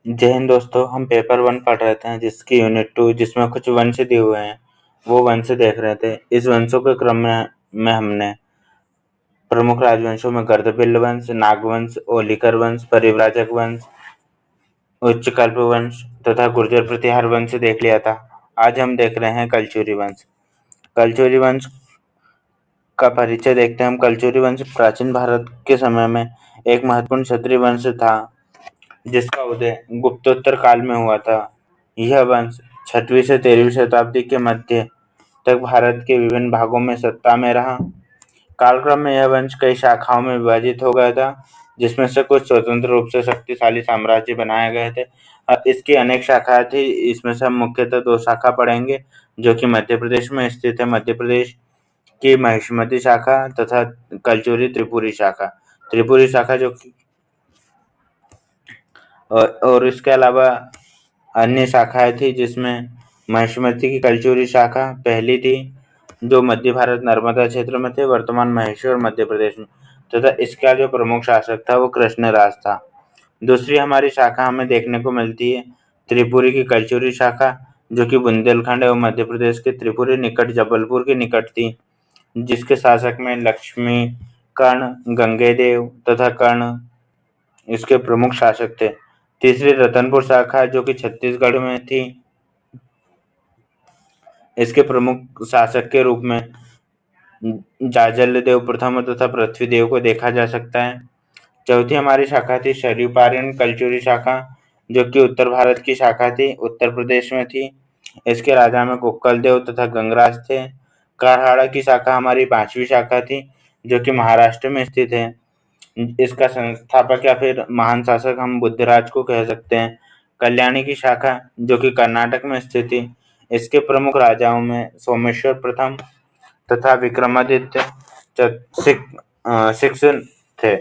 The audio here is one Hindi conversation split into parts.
जय हिंद दोस्तों। हम पेपर 1 पढ़ रहे थे जिसकी यूनिट 2 जिसमें कुछ वंश दिए हुए हैं, वो वंश देख रहे थे। इस वंशों के क्रम में हमने प्रमुख राजवंशों में गर्दभिल्ल वंश, नागवंश, ओलिकर वंश, परिव्राजक वंश, उच्चकल्प वंश तथा गुर्जर प्रतिहार वंश देख लिया था। आज हम देख रहे हैं कलचुरी वंश। कलचुरी वंश का परिचय देखते हैं हम। कलचुरी वंश प्राचीन भारत के समय में एक महत्वपूर्ण क्षत्रिय वंश था जिसका उदय गुप्तोत्तर काल में हुआ था। यह वंश 6वीं से 13वीं शताब्दी के मध्य तक भारत के विभिन्न भागों में सत्ता में रहा। कालक्रम में यह वंश कई शाखाओं में विभाजित हो गया था, जिसमें से कुछ स्वतंत्र रूप से शक्तिशाली साम्राज्य बनाए गए थे। इसकी अनेक शाखाएं थी। इसमें से हम मुख्यतः 2 शाखा पढ़ेंगे जो कि मध्य प्रदेश में स्थित है। मध्य प्रदेश की महिष्मती शाखा तथा कलचुरी त्रिपुरी शाखा। त्रिपुरी शाखा जो कि और इसके अलावा अन्य शाखाएं थी, जिसमें महिष्मती की कलचुरी शाखा पहली थी जो मध्य भारत नर्मदा क्षेत्र में थे, वर्तमान महेश्वर मध्य प्रदेश में, तथा इसका जो प्रमुख शासक था वो कृष्णराज था। दूसरी हमारी शाखा हमें देखने को मिलती है त्रिपुरी की कलचुरी शाखा, जो कि बुंदेलखंड एवं मध्य प्रदेश के त्रिपुरी निकट जबलपुर के निकट थी, जिसके शासक में लक्ष्मी, कर्ण, गंगेदेव तथा कर्ण इसके प्रमुख शासक थे। तीसरी रतनपुर शाखा जो कि छत्तीसगढ़ में थी, इसके प्रमुख शासक के रूप में जाजल्य प्रथम तथा पृथ्वी देव को देखा जा सकता है। चौथी हमारी शाखा थी शरीपायन कलचुरी शाखा, जो कि उत्तर भारत की शाखा थी, उत्तर प्रदेश में थी। इसके राजा में कुक्कल देव तथा गंगराज थे। कारहाड़ा की शाखा हमारी 5वीं शाखा थी, जो कि महाराष्ट्र में स्थित है। इसका संस्थापक या फिर महान शासक हम बुद्धराज को कह सकते हैं। कल्याणी की शाखा जो कि कर्नाटक में स्थित थी, इसके प्रमुख राजाओं में सोमेश्वर प्रथम तथा विक्रमादित्य सिक्स थे।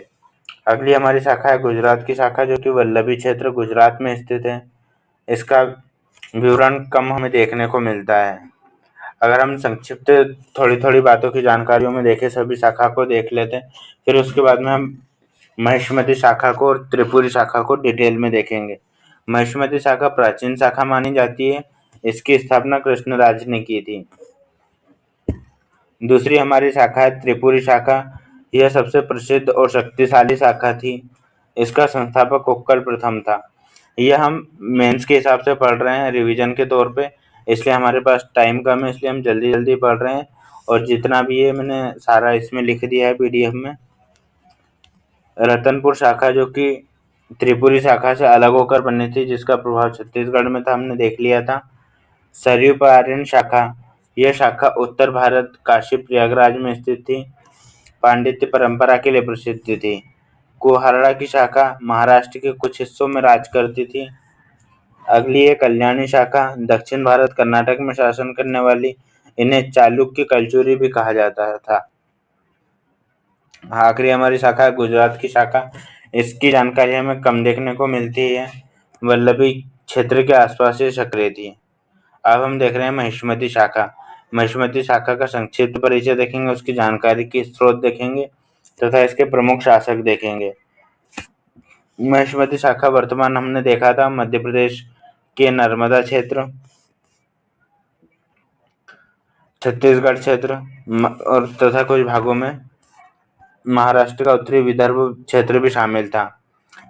अगली हमारी शाखा है गुजरात की शाखा, जो कि वल्लभी क्षेत्र गुजरात में स्थित है। इसका विवरण कम हमें देखने को मिलता है। अगर हम संक्षिप्त थोड़ी थोड़ी बातों की जानकारियों में देखें, सभी शाखा को देख लेते हैं, फिर उसके बाद में हम महिष्मती शाखा को और त्रिपुरी शाखा को डिटेल में देखेंगे। महिष्मती शाखा प्राचीन शाखा मानी जाती है। इसकी स्थापना कृष्णराज ने की थी। दूसरी हमारी शाखा है त्रिपुरी शाखा। यह सबसे प्रसिद्ध और शक्तिशाली शाखा थी। इसका संस्थापक कुक्कल प्रथम था। यह हम मेंस के हिसाब से पढ़ रहे हैं रिवीजन के तौर पे, इसलिए हमारे पास टाइम कम है, इसलिए हम जल्दी जल्दी पढ़ रहे हैं। और जितना भी है मैंने सारा इसमें लिख दिया है पीडीएफ में। रतनपुर शाखा जो कि त्रिपुरी शाखा से अलग होकर बनी थी, जिसका प्रभाव छत्तीसगढ़ में था, हमने देख लिया था। सरयूपायन शाखा, यह शाखा उत्तर भारत काशी प्रयागराज में स्थित थी, पांडित्य परंपरा के लिए प्रसिद्ध थी। कुहाड़ा की शाखा महाराष्ट्र के कुछ हिस्सों में राज करती थी। अगली है कल्याणी शाखा, दक्षिण भारत कर्नाटक में शासन करने वाली। इन्हें चालुक्य कलचुरी भी कहा जाता था। आखिरी हमारी शाखा है गुजरात की शाखा। इसकी जानकारी हमें कम देखने को मिलती है। वल्लभी क्षेत्र के आसपास ये सक्रिय थी। अब हम देख रहे हैं महिष्मती शाखा। महिष्मती शाखा का संक्षिप्त परिचय देखेंगे, उसकी जानकारी की स्रोत देखेंगे तथा इसके प्रमुख शासक देखेंगे। महिष्मती शाखा वर्तमान हमने देखा था मध्य प्रदेश के नर्मदा क्षेत्र, छत्तीसगढ़ क्षेत्र और तथा कुछ भागों में महाराष्ट्र का उत्तरी विदर्भ क्षेत्र भी शामिल था।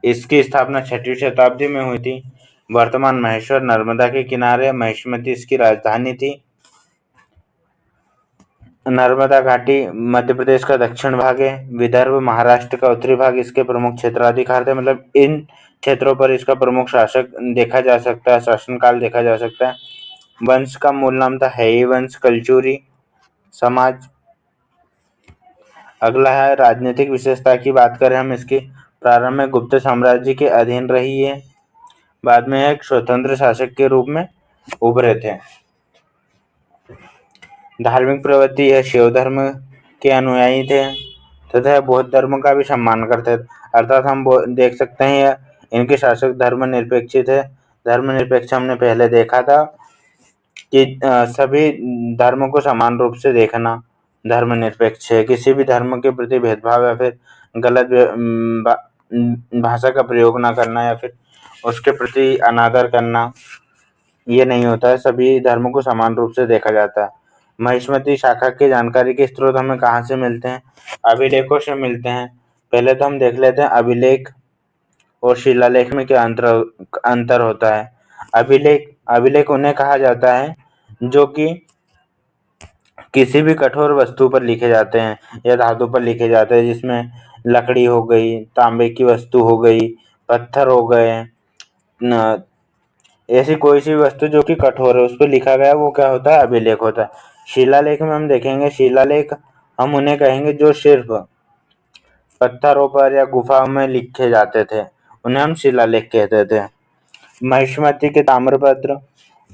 इसकी स्थापना 6वीं शताब्दी में हुई थी। वर्तमान महेश्वर नर्मदा के किनारे महिष्मती इसकी राजधानी थी। नर्मदा घाटी मध्य प्रदेश का दक्षिण भाग है। विदर्भ महाराष्ट्र का उत्तरी भाग इसके प्रमुख क्षेत्राधिकार थे। मतलब इन क्षेत्रों पर इसका प्रमुख शासक देखा जा सकता है, शासनकाल देखा जा सकता है। वंश का मूल नाम था हेई वंश कलचुरी समाज। अगला है राजनीतिक विशेषता की बात करें हम, इसकी प्रारंभ में गुप्त साम्राज्य के अधीन रही है, बाद में एक स्वतंत्र शासक के रूप में उभरे थे। धार्मिक प्रवृत्ति यह शिव धर्म के अनुयायी थे तथा बौद्ध धर्म का भी सम्मान करते थे। अर्थात हम देख सकते हैं इनके शासक धर्मनिरपेक्ष थे। धर्मनिरपेक्ष हमने पहले देखा था कि सभी धर्मों को समान रूप से देखना धर्मनिरपेक्ष है। किसी भी धर्म के प्रति भेदभाव या फिर गलत भाषा का प्रयोग ना करना या फिर उसके प्रति अनादर करना, ये नहीं होता है। सभी धर्मों को समान रूप से देखा जाता है। महिष्मती शाखा की जानकारी के स्रोत हमें कहाँ से मिलते हैं? अभिलेखों से मिलते हैं। पहले तो हम देख लेते हैं अभिलेख और शिलालेख में क्या अंतर होता है। अभिलेख अभिलेख उन्हें कहा जाता है जो कि किसी भी कठोर वस्तु पर लिखे जाते हैं या धातु पर लिखे जाते हैं, जिसमें लकड़ी हो गई, तांबे की वस्तु हो गई, पत्थर हो गए, न ऐसी कोई सी वस्तु जो कि कठोर है उस पर लिखा गया, वो क्या होता है? अभिलेख होता है। शिलालेख में हम देखेंगे, शिलालेख हम उन्हें कहेंगे जो सिर्फ पत्थरों पर या गुफाओं में लिखे जाते थे, उन्हें हम शिलालेख कहते थे। महिष्मती के ताम्रपत्र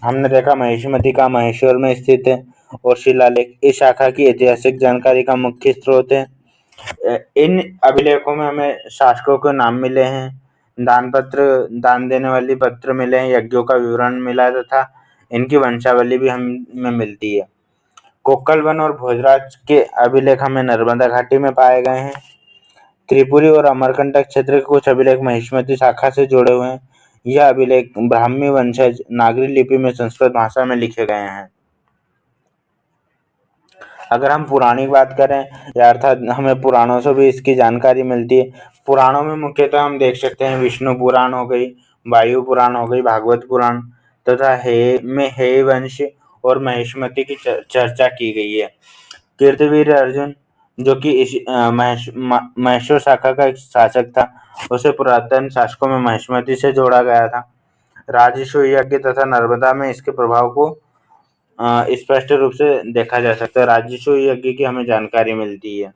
हमने देखा महिष्मती का महेश्वर में स्थित है, और शिलालेख इस शाखा की ऐतिहासिक जानकारी का मुख्य स्रोत है। इन अभिलेखों में हमें शासकों के नाम मिले हैं, दान पत्र, दान देने वाली पत्र मिले हैं, यज्ञों का विवरण मिला है, तथा इनकी वंशावली भी हमें मिलती है। कोक्कल वन और भोजराज के अभिलेख हमें नर्मदा घाटी में पाए गए हैं। त्रिपुरी और अमरकंटक क्षेत्र के कुछ अभिलेख महिष्मती शाखा से जुड़े हुए हैं। यह अभिलेख ब्राह्मी वंशज नागरी लिपि में संस्कृत भाषा में लिखे गए हैं। अगर हम पुरानी बात करें, या अर्थात हमें पुराणों से भी इसकी जानकारी मिलती है। पुराणों में मुख्यतः हम देख सकते हैं विष्णु पुराण हो गई, वायु पुराण हो गई, भागवत पुराण, तथा हे वंश और महिष्मती की चर्चा की गई है। कीर्तिवीर अर्जुन, जो कि इस महेश्वर शाखा का एक शासक था, उसे पुरातन शासकों में महिष्मती से जोड़ा गया था। राजस्व यज्ञ तथा नर्मदा में इसके प्रभाव को स्पष्ट रूप से देखा जा सकता है। राजस्व यज्ञ की हमें जानकारी मिलती है।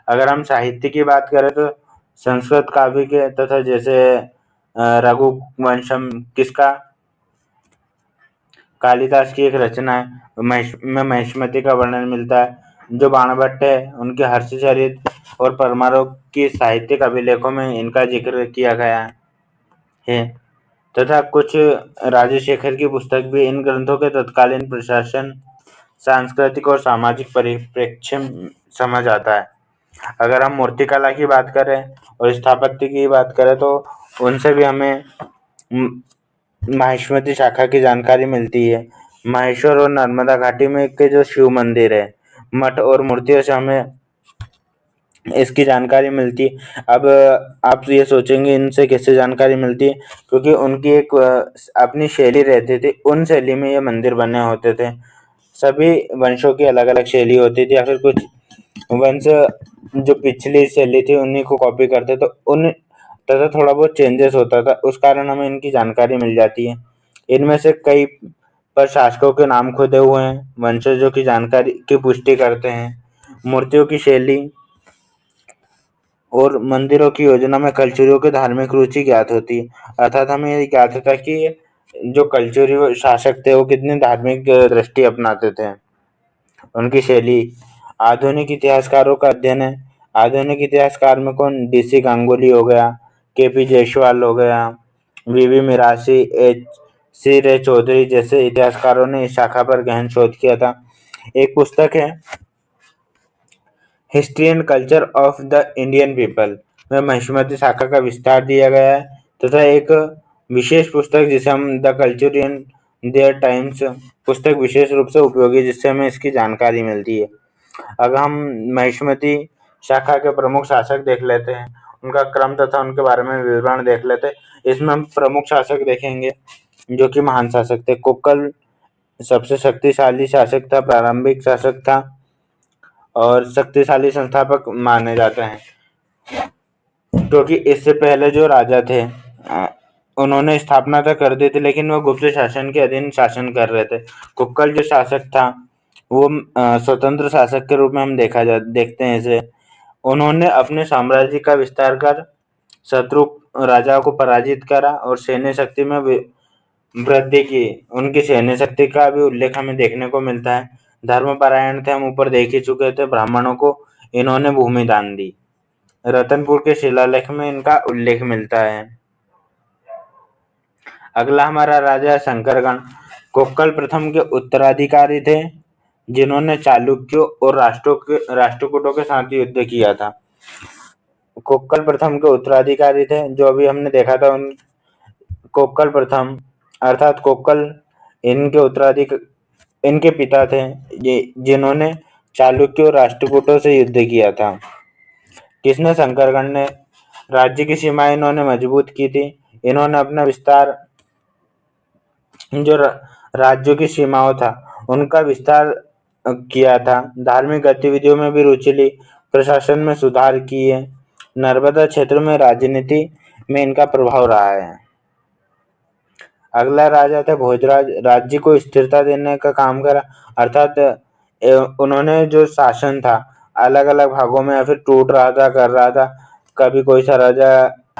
अगर हम साहित्य की बात करें तो संस्कृत काव्य के तथा जैसे रघुवंशम किसका, कालिदास की एक रचना है, में महिष्मती का वर्णन मिलता है। जो बाणभट्ट है, उनके हर्षचरित और परमारोह की साहित्यिक अभिलेखों में इनका जिक्र किया गया है, तथा कुछ राजशेखर की पुस्तक भी इन ग्रंथों के तत्कालीन प्रशासन, सांस्कृतिक और सामाजिक परिप्रेक्ष्य समझ आता है। अगर हम मूर्तिकला की बात करें और स्थापत्य की बात करें तो उनसे भी हमें महिष्मती शाखा की जानकारी मिलती है। महेश्वर और नर्मदा घाटी में के जो शिव मंदिर है, मठ और मूर्तियों से हमें इसकी जानकारी मिलती है। अब आप ये सोचेंगे इनसे कैसे जानकारी मिलती है, क्योंकि उनकी एक अपनी शैली रहती थी, उन शैली में ये मंदिर बने होते थे। सभी वंशों की अलग अलग शैली होती थी, या फिर कुछ वंश जो पिछली शैली थी उन्हीं को कॉपी करते, तो उन तथा थोड़ा बहुत चेंजेस होता था, उस कारण हमें इनकी जानकारी मिल जाती है। इनमें से कई पर शासकों के नाम खुदे हुए हैं, वंशजों की जानकारी की पुष्टि करते हैं। मूर्तियों की शैली और मंदिरों की योजना में कल्चुरियों की धार्मिक रुचि ज्ञात होती है। अर्थात हमें ये ज्ञात होता है कि जो कल्चुरी शासक थे वो कितनी धार्मिक दृष्टि अपनाते थे, उनकी शैली। आधुनिक इतिहासकारों का अध्ययन है। आधुनिक इतिहासकार में कौन? डीसी गांगुली हो गया, केपी जायसवाल हो गया, वीवी मिरासी, एच सी रे चौधरी जैसे इतिहासकारों ने इस शाखा पर गहन शोध किया था। एक पुस्तक है history and culture of the Indian people में महिष्मती शाखा का विस्तार दिया गया है, तथा एक विशेष पुस्तक जिसे हम द कल्चरियन देयर टाइम्स पुस्तक विशेष रूप से उपयोगी, जिससे हमें इसकी जानकारी मिलती है। अगर हम महिष्मती शाखा के प्रमुख शासक देख लेते हैं, उनका क्रम तथा उनके बारे में विवरण देख लेते हैं। इसमें हम प्रमुख शासक देखेंगे जो कि महान शासक थे। कोक्कल सबसे शक्तिशाली शासक था, प्रारंभिक शासक था और शक्तिशाली संस्थापक माने जाते हैं, क्योंकि इससे पहले जो राजा थे उन्होंने स्थापना तो कर दी थी, लेकिन वो गुप्त शासन के अधीन शासन कर रहे थे। कोक्कल जो शासक था वो स्वतंत्र शासक के रूप में हम देखते हैं इसे। उन्होंने अपने साम्राज्य का विस्तार कर शत्रु राजाओं को पराजित करा और सैन्य शक्ति में वृद्धि की। उनकी सैन्य शक्ति का भी उल्लेख हमें देखने को मिलता है। धर्मपरायण थे, हम ऊपर देख ही चुके थे। ब्राह्मणों को इन्होंने भूमि दान दी। रतनपुर के शिलालेख में इनका उल्लेख मिलता है। अगला हमारा राजा है शंकरगण। कोक्कल प्रथम के उत्तराधिकारी थे, जिन्होंने चालुक्यों और राष्ट्रकूटों के साथ युद्ध किया था। कोक्कल प्रथम के उत्तराधिकारी थे, जो अभी हमने देखा था कोक्कल प्रथम अर्थात कोक्कल इनके पिता थे, जिन्होंने चालुक्य और राष्ट्रकूटों से युद्ध किया था। किसने? शंकरगढ़ ने। राज्य की सीमाएं इन्होंने मजबूत की थी। इन्होंने अपना विस्तार जो राज्यों की सीमाओं था उनका विस्तार किया था। धार्मिक गतिविधियों में भी रुचि ली, प्रशासन में सुधार किए। नर्मदा क्षेत्र में राजनीति में इनका प्रभाव रहा है। अगला राजा था भोजराज। राज्य को स्थिरता देने का काम करा, अर्थात उन्होंने जो शासन था अलग अलग भागों में या फिर टूट रहा था, कर रहा था, कभी कोई सा राजा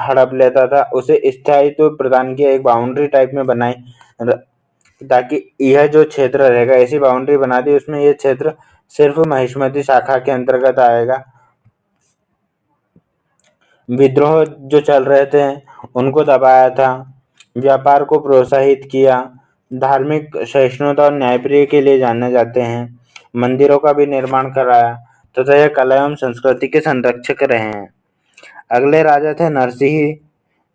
हड़प लेता था, उसे स्थायित्व प्रदान किया, एक बाउंड्री टाइप में बनाई ताकि यह जो क्षेत्र रहेगा, ऐसी बाउंड्री बना दी उसमें यह क्षेत्र सिर्फ महिष्मती शाखा के अंतर्गत आएगा। विद्रोह जो चल रहे थे उनको दबाया था, व्यापार को प्रोत्साहित किया, धार्मिक सहिष्णुता और न्यायप्रिय के लिए जाने जाते हैं, मंदिरों का भी निर्माण कराया तथा यह कला एवं संस्कृति के संरक्षक रहे हैं। अगले राजा थे नरसिंह,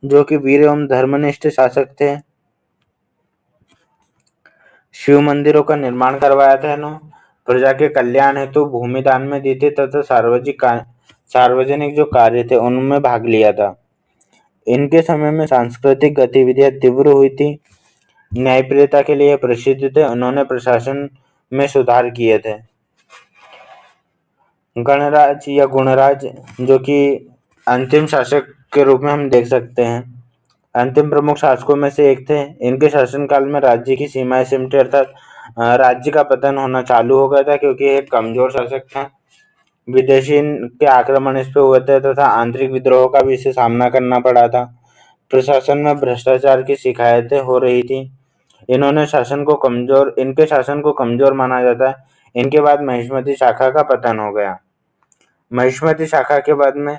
जो कि वीर एवं धर्मनिष्ठ शासक थे। शिव मंदिरों का निर्माण करवाया था इन्होंने, प्रजा के कल्याण हेतु भूमि दान में दी थी तथा सार्वजनिक जो कार्य थे उनमें भाग लिया था। इनके समय में सांस्कृतिक गतिविधियां तीव्र हुई थी। न्यायप्रियता के लिए प्रसिद्ध थे। उन्होंने प्रशासन में सुधार किए थे। गणराज या गुणराज, जो कि अंतिम शासक के रूप में हम देख सकते हैं, अंतिम प्रमुख शासकों में से एक थे। इनके शासनकाल में राज्य की सीमाएं सिमटी, अर्थात राज्य का पतन होना चालू हो गया था, क्योंकि एक कमजोर शासक था। विदेशी के आक्रमण इस पे हुए थे तथा आंतरिक विद्रोह का भी इसे सामना करना पड़ा था। प्रशासन में भ्रष्टाचार की शिकायतें हो रही थी। इनके शासन को कमजोर माना जाता है। इनके बाद महिष्मती शाखा का पतन हो गया। महिष्मती शाखा के बाद में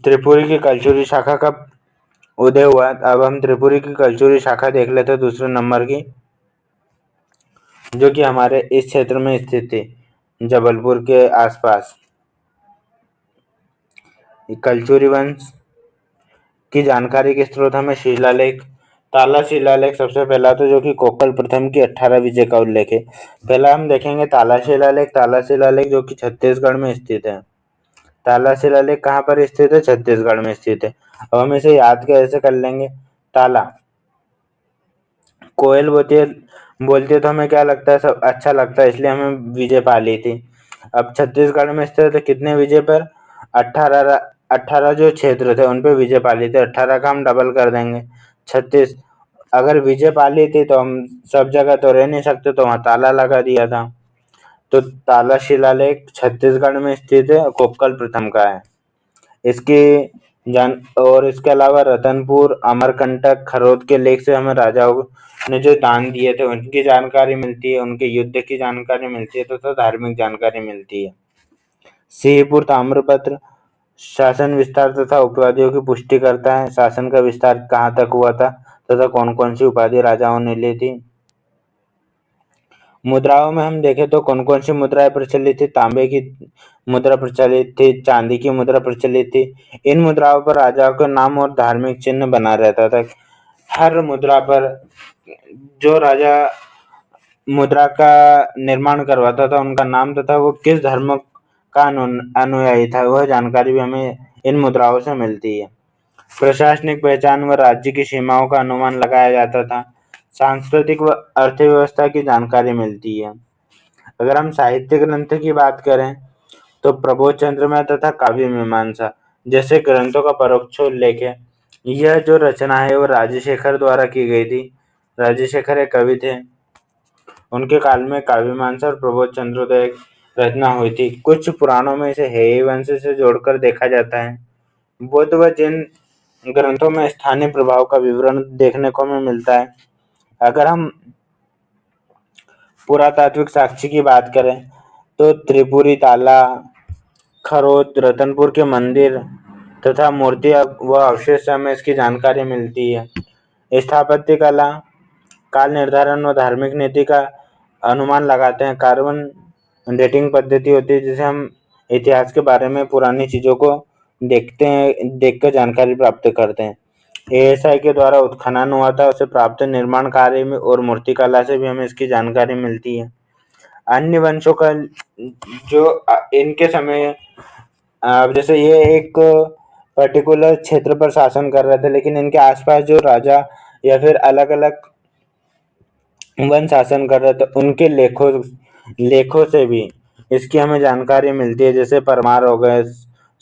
त्रिपुरी की कलचुरी शाखा का उदय हुआ। अब हम त्रिपुरी की कलचुरी शाखा देख लेते हैं, दूसरे नंबर की, जो कि हमारे इस क्षेत्र में स्थित थी, जबलपुर के आसपास। कलचुरी वंश की जानकारी के स्रोत हमें शिलालेख, ताला शिलालेख सबसे पहला तो, जो कि कोक्कल प्रथम की 18 विजय का उल्लेख है। पहला हम देखेंगे ताला शिलालेख जो कि छत्तीसगढ़ में स्थित है। ताला शिलालेख कहाँ पर स्थित है? छत्तीसगढ़ में स्थित है। अब हम इसे याद कैसे कर लेंगे? ताला, कोयल बोलती है तो हमें क्या लगता है? सब अच्छा लगता है, इसलिए हमें विजय पा ली थी। अब छत्तीसगढ़ में स्थित है, कितने विजय पर? 18 जो क्षेत्र थे उन पे विजय पा ली थी। 18 का हम डबल कर देंगे 36। अगर विजय पा ली थी तो हम सब जगह तो रह नहीं सकते, तो वहां ताला लगा दिया था। तो ताला शिलालेख छत्तीसगढ़ में स्थित है, कोक्कल प्रथम का है। और इसके अलावा रतनपुर, अमरकंटक, खरोद के लेख से हमें राजाओं ने जो दान दिए थे उनकी जानकारी मिलती है, उनके युद्ध की जानकारी मिलती है तथा धार्मिक जानकारी मिलती है। सिंहपुर ताम्रपत्र शासन विस्तार तथा उपाधियों की पुष्टि करता है। शासन का विस्तार कहाँ तक हुआ था तथा कौन कौन सी उपाधि राजाओं ने ली थी। मुद्राओं में हम देखें तो कौन कौन सी मुद्राएं प्रचलित थी? तांबे की मुद्रा प्रचलित थी, चांदी की मुद्रा प्रचलित थी। इन मुद्राओं पर राजाओं का नाम और धार्मिक चिन्ह बना रहता था। हर मुद्रा पर जो राजा मुद्रा का निर्माण करवाता था उनका नाम तथा वो किस धर्म का अनुयायी था, वह जानकारी भी हमें इन मुद्राओं से मिलती है। प्रशासनिक पहचान व राज्य की सीमाओं का अनुमान लगाया जाता था। सांस्कृतिक व अर्थव्यवस्था की जानकारी मिलती है। अगर हम साहित्य ग्रंथ की बात करें तो प्रबोध चंद्रमय तथा काव्य मीमांसा जैसे ग्रंथों का परोक्ष उल्लेख है। यह जो रचना है वो राजशेखर द्वारा की गई थी। राजशेखर एक कवि थे, उनके काल में काव्य मीमांसा और प्रबोध चंद्रोदय रचना हुई थी। कुछ पुराणों में इसे हेय वंश से जोड़कर देखा जाता है। बौद्ध व जैन ग्रंथों में स्थानीय प्रभाव का विवरण देखने को हमें मिलता है। अगर हम पुरातात्विक साक्ष्य की बात करें तो त्रिपुरी ताला, खरोद, रतनपुर के मंदिर तथा मूर्तियां व अवशेष में इसकी जानकारी मिलती है। स्थापत्य कला, काल निर्धारण व धार्मिक नीति का अनुमान लगाते हैं। कार्बन डेटिंग पद्धति होती है जिसे हम इतिहास के बारे में पुरानी चीजों को देखते हैं, देखकर जानकारी प्राप्त करते हैं। एएसआई के द्वारा उत्खनन हुआ था, उसे प्राप्त निर्माण कार्य में और मूर्तिकला से भी हमें इसकी जानकारी मिलती है। अन्य वंशों का जो इनके समय जैसे ये एक पर्टिकुलर क्षेत्र पर शासन कर रहे थे, लेकिन इनके आसपास जो राजा या फिर अलग अलग वन शासन कर रहे थे, उनके लेखों लेखों से भी इसकी हमें जानकारी मिलती है। जैसे परमार हो गए,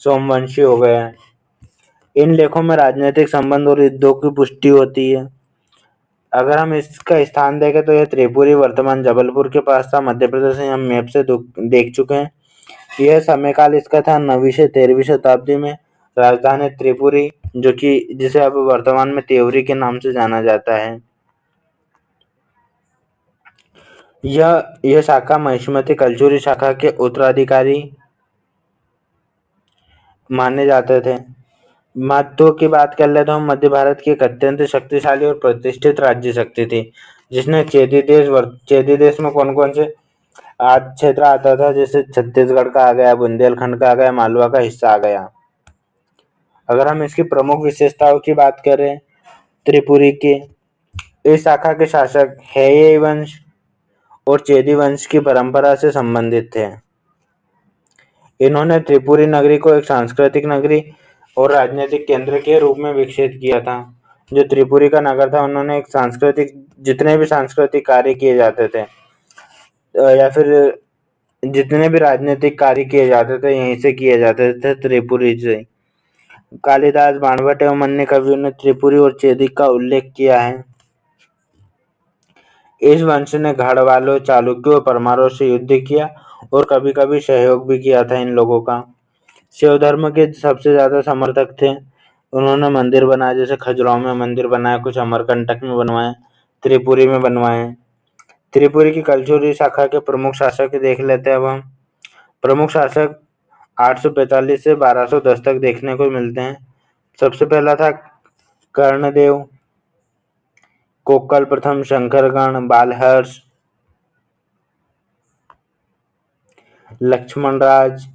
सोमवंशी हो गए, इन लेखों में राजनीतिक संबंध और युद्धों की पुष्टि होती है। अगर हम इसका स्थान देखें तो यह त्रिपुरी वर्तमान जबलपुर के पास था। मध्य प्रदेश से हम मैप से देख चुके हैं। यह समय काल इसका था 9वीं से 13वीं शताब्दी में। राजधानी त्रिपुरी, जो कि जिसे अब वर्तमान में तेवरी के नाम से जाना जाता है। यह शाखा महिष्मती कलचुरी शाखा के उत्तराधिकारी माने जाते थे। महत्व की बात कर ले तो हम मध्य भारत की एक अत्यंत शक्तिशाली और प्रतिष्ठित राज्य शक्ति थी, जिसने चेदी देश में कौन कौन से क्षेत्र आता था, जैसे छत्तीसगढ़ का आ गया, बुंदेलखंड का आ गया, मालवा का हिस्सा आ गया। अगर हम इसकी प्रमुख विशेषताओं की बात करें त्रिपुरी के, इस शाखा के शासक हेये वंश और चेदी वंश की परंपरा से संबंधित थे। इन्होंने त्रिपुरी नगरी को एक सांस्कृतिक नगरी और राजनीतिक केंद्र के रूप में विकसित किया था। जो त्रिपुरी का नगर था, उन्होंने एक जितने भी सांस्कृतिक कार्य किए जाते थे या फिर जितने भी राजनीतिक कार्य किए जाते थे, यहीं से किए जाते थे, त्रिपुरी से। कालिदास, बाणभट्ट एवं अन्य कवियों ने त्रिपुरी और चेदी का उल्लेख किया है। इस वंश ने गढ़वालों, चालुक्यों और परमारों से युद्ध किया और कभी कभी सहयोग भी किया था इन लोगों का। शिव धर्म के सबसे ज्यादा समर्थक थे। उन्होंने मंदिर बनाए, जैसे खजुराहो में मंदिर बनाए, कुछ अमरकंटक में बनवाए, त्रिपुरी में बनवाए। त्रिपुरी की कलचुरी शाखा के प्रमुख शासक देख लेते हैं अब हम। प्रमुख शासक 845 से 1210 तक देखने को मिलते हैं। सबसे पहला था कर्णदेव, कोक्कल प्रथम, शंकरगण, बालहर्ष, लक्ष्मणराज,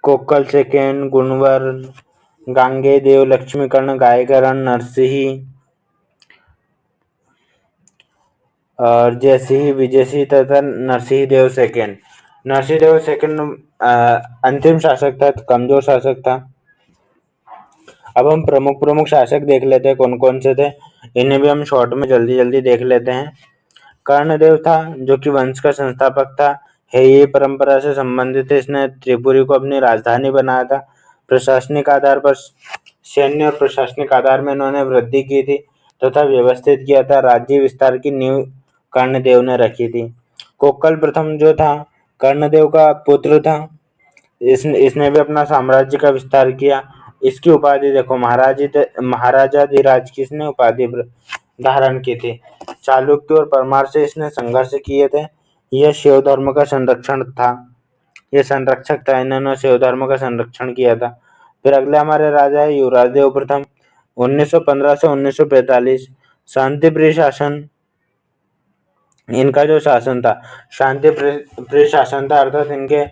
कोक्कल सेकेंड, गुणवर्न, गांगेयदेव, लक्ष्मीकर्ण, गायकरण, नरसिंह और जयसिंह, विजयसिंह तथा नरसिंह देव सेकेंड। नरसिंह देव सेकेंड अंतिम शासक था, कमजोर शासक था। अब हम प्रमुख शासक देख लेते हैं कौन कौन से थे। इन्हें भी हम शॉर्ट में जल्दी जल्दी देख लेते हैं। कर्णदेव था, जो कि वंश का संस्थापक था। हेये परंपरा से संबंधित है। इसने त्रिपुरी को अपनी राजधानी बनाया था। प्रशासनिक आधार पर सैन्य और प्रशासनिक आधार में इन्होंने वृद्धि की थी तथा व्यवस्थित किया था। राज्य विस्तार की नींव कर्णदेव ने रखी थी। कोक्कल प्रथम जो था, कर्णदेव का पुत्र था। इसने भी अपना साम्राज्य का विस्तार किया। इसकी उपाधि देखो, महाराजाधिराज की इसने उपाधि धारण की थी। चालुक्य और परमार से इसने संघर्ष किए थे। यह शैव धर्म का संरक्षण था, ये संरक्षक था। इन्होंने शैव धर्म का संरक्षण किया था। फिर अगले हमारे राजा है युवराज देव प्रथम, 1915 से 1945। शांति प्रिय शासन, इनका जो शासन था शांति प्रिय शासन था, अर्थात इनके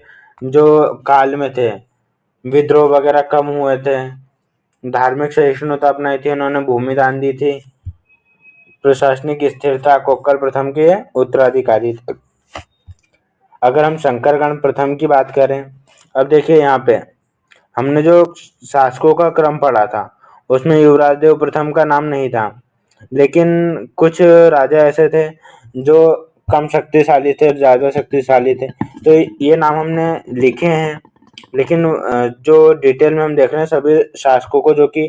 जो काल में थे विद्रोह वगैरह कम हुए थे, धार्मिक सहिष्णुता अपनाई थी, उन्होंने भूमि दान दी थी, प्रशासनिक स्थिरता। कोक्कल प्रथम के उत्तराधिकारी थे। अगर हम शंकरगण प्रथम की बात करें, अब देखिए यहाँ पे हमने जो शासकों का क्रम पढ़ा था उसमें युवराज देव प्रथम का नाम नहीं था, लेकिन कुछ राजा ऐसे थे जो कम शक्तिशाली थे और ज्यादा शक्तिशाली थे, तो ये नाम हमने लिखे हैं। लेकिन जो डिटेल में हम देख रहे हैं सभी शासकों को, जो कि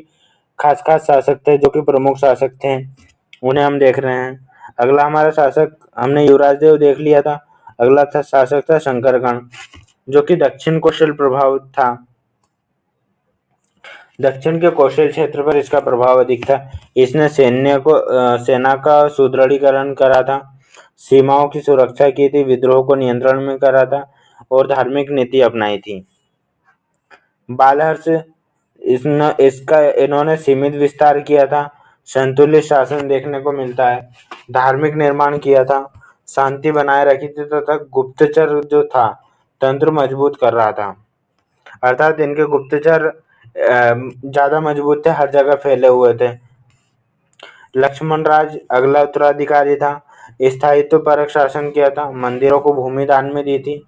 खास खास शासक थे, जो कि प्रमुख शासक थे, उन्हें हम देख रहे हैं। अगला हमारा शासक, हमने युवराज देव देख लिया था। अगला था शासक था शंकरगण, जो कि दक्षिण कौशल प्रभाव था। दक्षिण के कौशल क्षेत्र पर इसका प्रभाव अधिक था। इसने सेना का सुदृढ़ीकरण करा था, सीमाओं की सुरक्षा की थी, विद्रोह को नियंत्रण में करा था और धार्मिक नीति अपनाई थी। बालहर्ष, इन्होंने सीमित विस्तार किया था, संतुलित शासन देखने को मिलता है, धार्मिक निर्माण किया था, शांति बनाए रखी थी तथा गुप्तचर जो था तंत्र मजबूत कर रहा था। अर्थात इनके गुप्तचर ज्यादा मजबूत थे, हर जगह फैले हुए थे। लक्ष्मण राज अगला उत्तराधिकारी था। स्थायित्व परक शासन किया था, मंदिरों को भूमि दान में दी थी,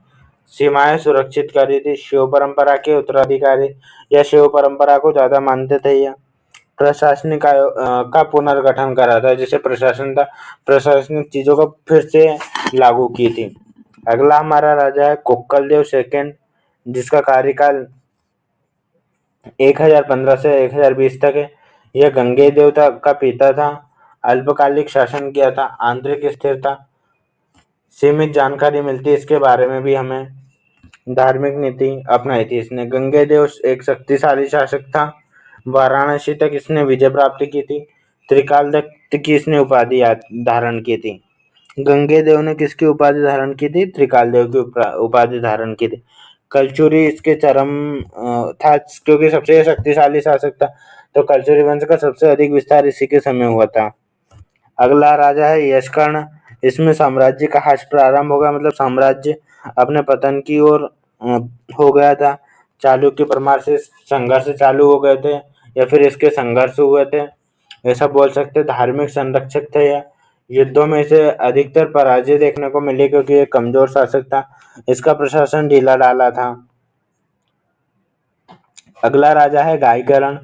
सीमाएं सुरक्षित करी थी। शिव परंपरा के उत्तराधिकारी या शिव परंपरा को ज्यादा मानते थे। यह प्रशासनिक आयोग का पुनर्गठन करा था, जिसे प्रशासन था, प्रशासनिक चीजों को फिर से लागू की थी। अगला हमारा राजा है कोक्कल देव सेकंड, जिसका कार्यकाल 1015 से 1020 तक है। यह गंगे देवता का पिता था। अल्पकालिक शासन किया था, आंतरिक स्थिरता, सीमित जानकारी मिलती है इसके बारे में भी हमें। धार्मिक नीति अपनाई थी इसने। गंगे देव एक शक्तिशाली शासक था। वाराणसी तक इसने विजय प्राप्त की थी। त्रिकाल दत्त की इसने उपाधि धारण की थी। गंगे देव ने किसकी उपाधि धारण की थी? त्रिकाल देव की उपाधि धारण की थी। कलचुरी इसके चरम था, क्योंकि सबसे शक्तिशाली शासक था, तो कलचुरी वंश का सबसे अधिक विस्तार इसी के समय हुआ था। अगला राजा है यशकर्ण। इसमें साम्राज्य का ह्रास प्रारंभ होगा, मतलब साम्राज्य अपने पतन की ओर हो गया था। चालुक्य परमार से संघर्ष चालू हो गए थे, या फिर इसके संघर्ष हुए थे, ऐसा बोल सकते। धार्मिक संरक्षक थे यह। युद्धों में इसे अधिकतर पराजय देखने को मिली, क्योंकि ये कमजोर शासक था। इसका प्रशासन ढीला ढाला था। अगला राजा है गायकर्ण।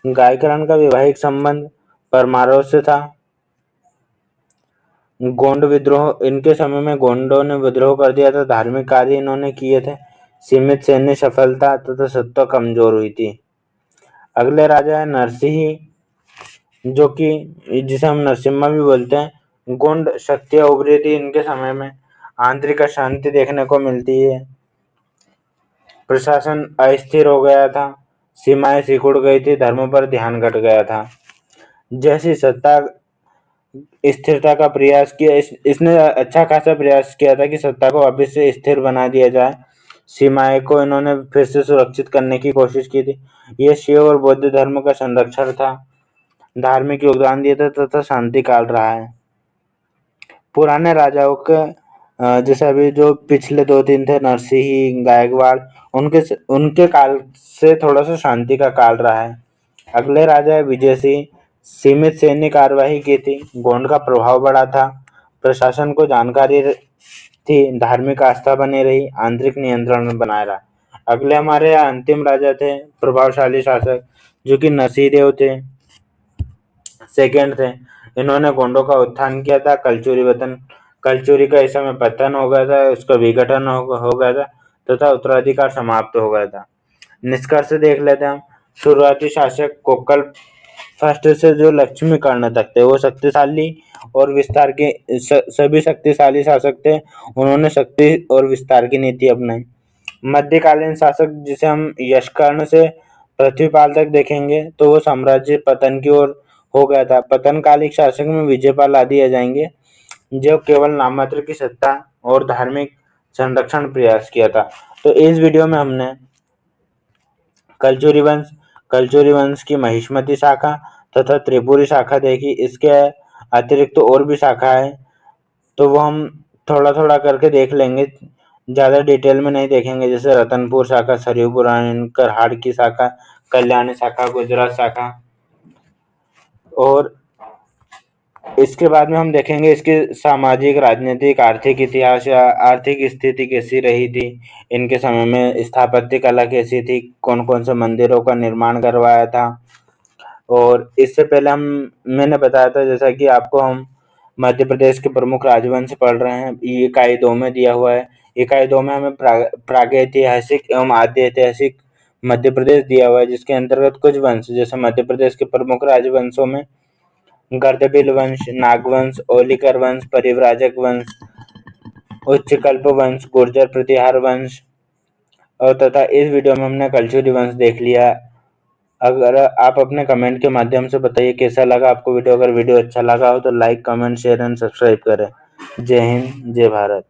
गायकर्ण का वैवाहिक संबंध परमारों से था। गोंड विद्रोह, इनके समय में गोंडों ने विद्रोह कर दिया था। धार्मिक कार्य इन्होंने किए थे। सीमित सैन्य सफलता तथा सत्ता कमजोर हुई थी। अगले राजा है नरसिंह, जो कि जिसे हम नरसिम्हा भी बोलते हैं। गोंड शक्तियां उभरी थी इनके समय में। आंतरिक अशांति देखने को मिलती है। प्रशासन अस्थिर हो गया था। सीमाएं सिकुड़ गई थी। धर्म पर ध्यान घट गया था। जैसी सत्ता स्थिरता का प्रयास किया, इसने अच्छा खासा प्रयास किया था कि सत्ता को वापस से स्थिर बना दिया जाए। सीमाएं को इन्होंने फिर से सुरक्षित करने की कोशिश की थी। यह शिव और बौद्ध धर्म का संरक्षण था। धार्मिक योगदान दिया था तथा शांति काल रहा है। पुराने राजाओं के जैसे अभी जो पिछले 2-3 थे, नरसिंह, गायकवाड़, उनके उनके काल से थोड़ा सा शांति का काल रहा है। अगले राजा है विजय सिंह। सीमित सैन्य कार्यवाही की थी। गोंड का प्रभाव बढ़ा था। प्रशासन को जानकारी थी। धार्मिक आस्था बनी रही। आंतरिक नियंत्रण में बनाए रहा। अगले हमारे अंतिम राजा थे प्रभावशाली शासक, जो कि नरसिंह थे, सेकंड थे। इन्होंने गोंडों का उत्थान किया था। कलचुरी का इस समय पतन हो गया था, उसका विघटन हो गया था, तथा उत्तराधिकार समाप्त हो गया था। निष्कर्ष देख लेते हैं हम। शुरुआती शासक कोक्कल फर्स्ट से जो लक्ष्मी कर्ण तक थे, वो शक्तिशाली और विस्तार के सभी शक्तिशाली शासक थे। उन्होंने शक्ति और विस्तार की नीति अपनाई। मध्यकालीन शासक जिसे हम यशकर्ण से पृथ्वीपाल तक देखेंगे, तो वो साम्राज्य पतन की ओर हो गया था। पतनकालिक शासक में विजयपाल आदि आ जाएंगे, जो केवल नाममात्र की सत्ता और धार्मिक संरक्षण प्रयास किया था। तो इस वीडियो में हमने कलचुरी वंश की महिष्मती शाखा तथा त्रिपुरी शाखा देखी। इसके अतिरिक्त तो और भी शाखा है, तो वो हम थोड़ा थोड़ा करके देख लेंगे, ज्यादा डिटेल में नहीं देखेंगे। जैसे रतनपुर शाखा, सरयू पुराण, करहाड़ की शाखा, कल्याणी शाखा, गुजरात शाखा, और इसके बाद में हम देखेंगे इसके सामाजिक, राजनीतिक, आर्थिक इतिहास या आर्थिक स्थिति कैसी रही थी, इनके समय में स्थापत्य कला कैसी थी, कौन कौन से मंदिरों का निर्माण करवाया था। और इससे पहले मैंने बताया था, जैसा कि आपको हम मध्य प्रदेश के प्रमुख राजवंश पढ़ रहे हैं। ये इकाई 2 में दिया हुआ है। इकाई 2 में हमें प्रागैतिहासिक एवं आद्य ऐतिहासिक मध्य प्रदेश दिया हुआ है, जिसके अंतर्गत कुछ वंश, जैसे मध्य प्रदेश के प्रमुख राजवंशों में गर्दभिल वंश, नागवंश, ओलिकर वंश, परिव्राजक वंश, उच्चकल्प वंश, गुर्जर प्रतिहार वंश, और तथा इस वीडियो में हमने कलचुरी वंश देख लिया। अगर आप अपने कमेंट के माध्यम से बताइए कैसा लगा आपको वीडियो। अगर वीडियो अच्छा लगा हो तो like, comment, share and subscribe करें। जय हिंद, जय भारत।